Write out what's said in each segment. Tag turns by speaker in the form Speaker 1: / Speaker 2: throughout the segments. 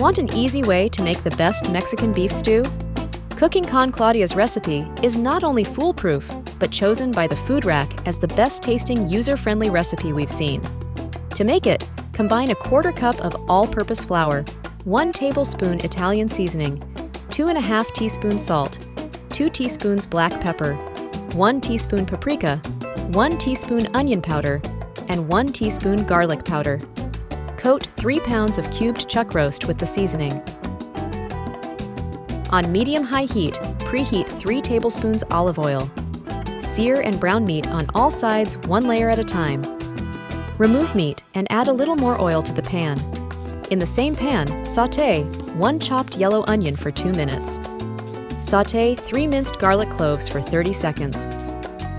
Speaker 1: Want an easy way to make the best Mexican beef stew? Cooking con Claudia's recipe is not only foolproof, but chosen by the FoodRack as the best-tasting, user-friendly recipe we've seen. To make it, combine a 1/4 cup of all-purpose flour, 1 tablespoon Italian seasoning, 2½ teaspoons salt, 2 teaspoons black pepper, 1 teaspoon paprika, 1 teaspoon onion powder, and 1 teaspoon garlic powder. Coat 3 pounds of cubed chuck roast with the seasoning. On medium-high heat, preheat 3 tablespoons olive oil. Sear and brown meat on all sides 1 layer at a time. Remove meat and add a little more oil to the pan. In the same pan, sauté 1 chopped yellow onion for 2 minutes. Sauté 3 minced garlic cloves for 30 seconds.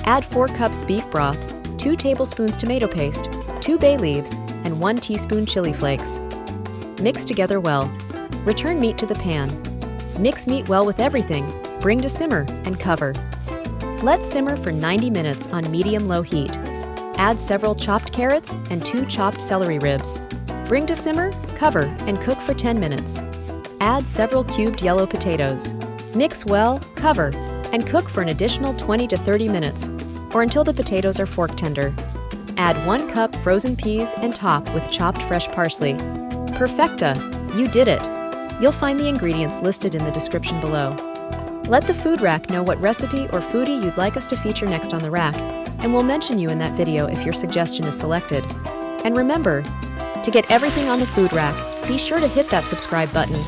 Speaker 1: Add 4 cups beef broth, 2 tablespoons tomato paste, 2 bay leaves, and 1 teaspoon chili flakes. Mix together well. Return meat to the pan. Mix meat well with everything, bring to simmer, and cover. Let simmer for 90 minutes on medium-low heat. Add several chopped carrots and 2 chopped celery ribs. Bring to simmer, cover, and cook for 10 minutes. Add several cubed yellow potatoes. Mix well, cover, and cook for an additional 20 to 30 minutes, or until the potatoes are fork tender. Add 1 cup frozen peas and top with chopped fresh parsley. Perfecta! You did it! You'll find the ingredients listed in the description below. Let the FoodRack know what recipe or foodie you'd like us to feature next on the rack, and we'll mention you in that video if your suggestion is selected. And remember, to get everything on the FoodRack, be sure to hit that subscribe button.